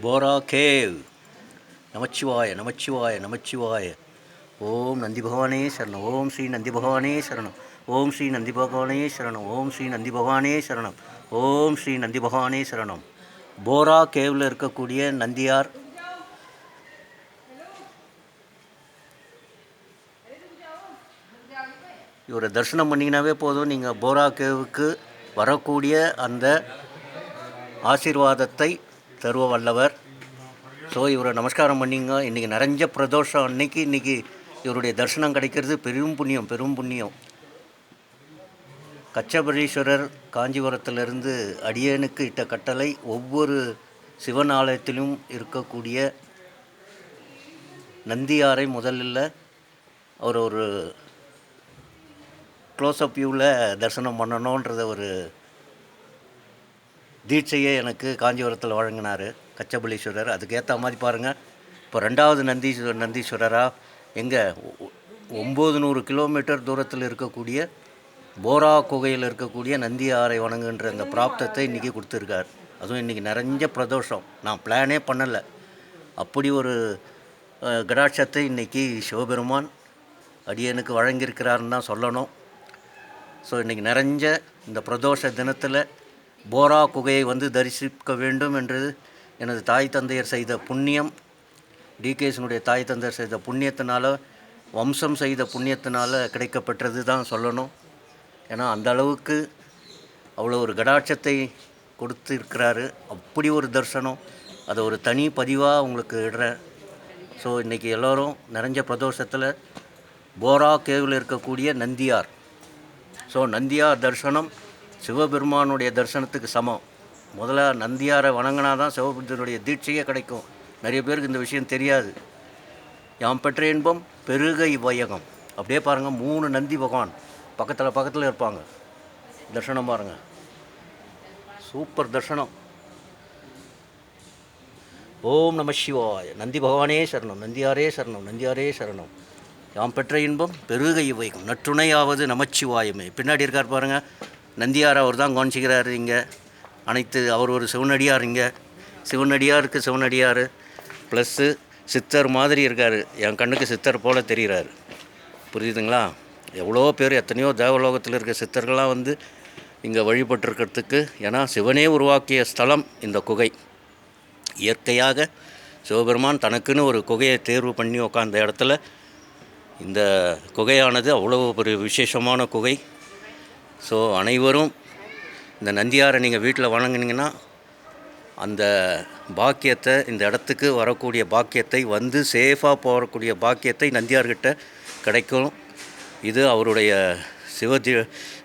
Bora cave. நமச்சிவாய நமச்சிவாய நமச்சிவாய. ஓம் நந்தி பகவானே சரணம். ஓம் ஸ்ரீ நந்தி பகவானே சரணம். ஓம் ஸ்ரீ நந்தி பகவானே சரணம். ஓம் ஸ்ரீ நந்தி பகவானே சரணம். ஓம் ஸ்ரீ நந்தி பகவானே சரணம். போரா கேவில் இருக்கக்கூடிய நந்தியார் இவரை தரிசனம் பண்ணிங்கனாவே போதும், நீங்கள் போரா கேவுக்கு வரக்கூடிய அந்த ஆசீர்வாதத்தை தருவ வல்லவர். ஸோ இவரை நமஸ்காரம் பண்ணிங்க. இன்றைக்கி நிறைஞ்ச பிரதோஷம் அன்னைக்கு இன்றைக்கி இவருடைய தரிசனம் கிடைக்கிறது பெரும் புண்ணியம், பெரும் புண்ணியம். கச்சபரீஸ்வரர் காஞ்சிபுரத்திலிருந்து அடியேனுக்கு இட்ட கட்டளை, ஒவ்வொரு சிவன் ஆலயத்திலும் இருக்கக்கூடிய நந்தியாரை முதலில் அவர் ஒரு க்ளோஸ்அப் வியூவில் தரிசனம் பண்ணணுன்றத ஒரு தீட்சையை எனக்கு காஞ்சிபுரத்தில் வழங்கினார் கச்சபலீஸ்வரர். அதுக்கேற்ற மாதிரி பாருங்கள், இப்போ ரெண்டாவது நந்தீஸ்வரராக எங்கே 900 கிலோமீட்டர் தூரத்தில் இருக்கக்கூடிய போரா குகையில் இருக்கக்கூடிய நந்தியாரை வணங்குன்ற அந்த பிராப்தத்தை இன்றைக்கி கொடுத்துருக்கார். அதுவும் இன்றைக்கி நிறைஞ்ச பிரதோஷம். நான் பிளானே பண்ணலை, அப்படி ஒரு கடாட்சத்தை இன்றைக்கி சிவபெருமான் அடியனுக்கு வழங்கியிருக்கிறாருன்னு தான் சொல்லணும். ஸோ இன்றைக்கி நிறைஞ்ச இந்த பிரதோஷ தினத்தில் போரா குகையை வந்து தரிசிக்க வேண்டும் என்று எனது தாய் தந்தையர் செய்த புண்ணியம், டிகேஷனுடைய தாய் தந்தையர் செய்த புண்ணியத்தினால், வம்சம் செய்த புண்ணியத்தினால் கிடைக்கப்பெற்றது தான் சொல்லணும். ஏன்னா அந்த அளவுக்கு அவ்வளோ ஒரு கடாட்சத்தை கொடுத்துருக்கிறாரு. அப்படி ஒரு தரிசனம், அதை ஒரு தனி பதிவாக உங்களுக்கு இடுறேன். ஸோ இன்றைக்கி எல்லோரும் நிறைஞ்ச பிரதோஷத்தில் போரா கேவில் இருக்கக்கூடிய நந்தியார், ஸோ நந்தியார் தரிசனம் சிவபெருமானுடைய தரிசனத்துக்கு சமம். முதல்ல நந்தியாரை வணங்கினா தான் சிவபெருமானுடைய தீட்சையே கிடைக்கும். நிறைய பேருக்கு இந்த விஷயம் தெரியாது. யாம் பெற்ற இன்பம் பெருக இவ்வையகம். அப்படியே பாருங்கள், 3 நந்தி பகவான் பக்கத்தில் இருப்பாங்க. தர்சனம் பாருங்கள், சூப்பர் தர்சனம். ஓம் நம சிவாய. நந்தி பகவானே சரணம். நந்தியாரே சரணம். நந்தியாரே சரணம். யாம் பெற்ற இன்பம் பெருக இவ்வையகம், நற்றுணையாவது நமச்சிவாயமே. பின்னாடி இருக்கார் பாருங்கள், நந்தியார் அவர் தான் கவனிச்சிக்கிறாரு. இங்கே அனைத்து அவர் ஒரு சிவனடியார். இங்கே சிவனடியாருக்கு சிவனடியார் ப்ளஸ்ஸு சித்தர் மாதிரி இருக்கார். என் கண்ணுக்கு சித்தர் போல் தெரிகிறார். புரியுதுங்களா? எவ்வளோ பேர், எத்தனையோ தேவலோகத்தில் இருக்க சித்தர்கள்லாம் வந்து இங்கே வழிபட்டிருக்கிறதுக்கு. ஏன்னா சிவனே உருவாக்கிய ஸ்தலம் இந்த குகை. இயற்கையாக சிவபெருமான் தனக்குன்னு ஒரு குகையை தேர்வு பண்ணி உட்காந்த இடத்துல இந்த குகையானது அவ்வளோ ஒரு விசேஷமான குகை. ஸோ அனைவரும் இந்த நந்தியாரை நீங்கள் வீட்டில் வணங்கினீங்கன்னா அந்த பாக்கியத்தை, இந்த இடத்துக்கு வரக்கூடிய பாக்கியத்தை, வந்து சேஃபாக போகக்கூடிய பாக்கியத்தை நந்தியார்கிட்ட கிடைக்கும். இது அவருடைய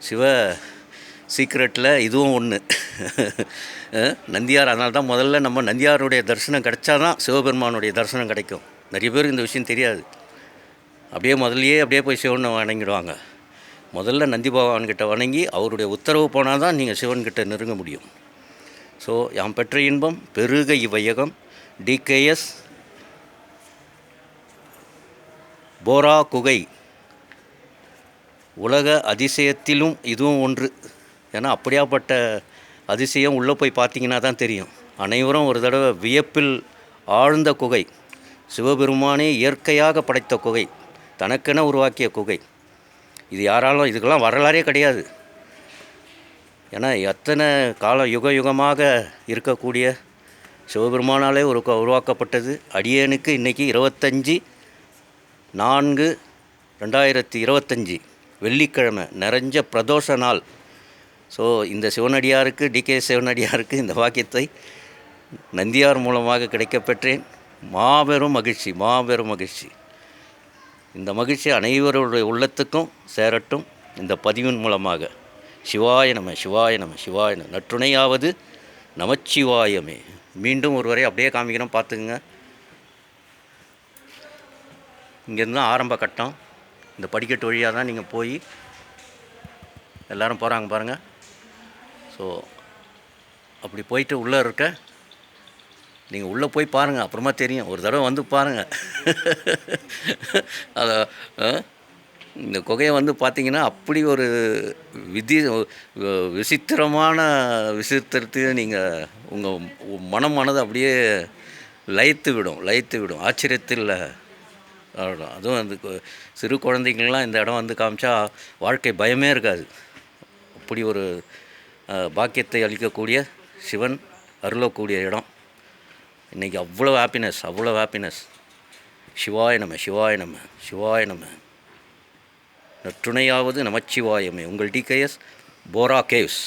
சிவ சீக்ரெட்டில் இதுவும் ஒன்று. நந்தியார், அதனால தான் முதல்ல நம்ம நந்தியாருடைய தரிசனம் கிடைச்சா தான் சிவபெருமானுடைய தரிசனம் கிடைக்கும். நிறைய பேருக்கு இந்த விஷயம் தெரியாது. அப்படியே போய் சிவனை வணங்கிடுவாங்க. முதல்ல நந்தி பகவான்கிட்ட வணங்கி அவருடைய உத்தரவு போனால் தான் நீங்கள் சிவன்கிட்ட நெருங்க முடியும். ஸோ யாம் பெற்ற இன்பம் பெருக இவ்வையகம், டிகேஎஸ் போரா குகை உலக அதிசயத்திலும் இதுவும் ஒன்று. ஏன்னா அப்படியாப்பட்ட அதிசயம் உள்ளே போய் பார்த்தீங்கன்னா தான் தெரியும். அனைவரும் ஒரு தடவை வியப்பில் ஆழ்ந்த குகை. சிவபெருமானே இயற்கையாக படைத்த குகை, தனக்கென உருவாக்கிய குகை. இது யாராலும், இதுக்கெல்லாம் வரலாறே கிடையாது. ஏன்னா எத்தனை காலம் யுகமாக இருக்கக்கூடிய சிவபெருமானாலே உருவாக்கப்பட்டது. அடியேனுக்கு இன்றைக்கி 25/4/2025 வெள்ளிக்கிழமை நிறைஞ்ச பிரதோஷ நாள். ஸோ இந்த சிவனடியாருக்கு, டிகே சிவனடியாருக்கு இந்த வாக்கியத்தை நந்தியார் மூலமாக கிடைக்கப்பெற்றேன். மாபெரும் மகிழ்ச்சி, மாபெரும் மகிழ்ச்சி. இந்த மகிழ்ச்சி அனைவருடைய உள்ளத்துக்கும் சேரட்டும் இந்த பதிவின் மூலமாக. சிவாய நம, சிவாய நம, சிவாய நம. நற்றுணையாவது நமச்சிவாயமே. மீண்டும் ஒருவரை அப்படியே காமிக்கிறோம், பார்த்துக்குங்க. இங்கேருந்து தான் ஆரம்ப கட்டம். இந்த படிக்கட்டு வழியாக தான் நீங்கள் போய் எல்லோரும் போகிறாங்க பாருங்கள். ஸோ அப்படி போயிட்டு உள்ளே இருக்க, நீங்கள் உள்ளே போய் பாருங்கள், அப்புறமா தெரியும். ஒரு தடவை வந்து பாருங்கள். அதை இந்த குகையை வந்து பார்த்தீங்கன்னா அப்படி ஒரு விதி விசித்திரமான விசித்திரத்தையும் நீங்கள் உங்கள் மனது அப்படியே லயித்து விடும் ஆச்சரியத்தில் ஆடும். அதுவும் அந்த சிறு குழந்தைங்கள்லாம் இந்த இடம் வந்து காமிச்சா வாழ்க்கை பயமே இருக்காது. அப்படி ஒரு பாக்கியத்தை அளிக்கக்கூடிய சிவன் அருளக்கூடிய இடம். இன்றைக்கி அவ்வளோ ஹாப்பினஸ். சிவாய நம சிவாய நம சிவாய நம. நற்றுணையாவது நமச்சிவாயமே. உங்கள் டிகேஎஸ், போரா கேவ்ஸ்.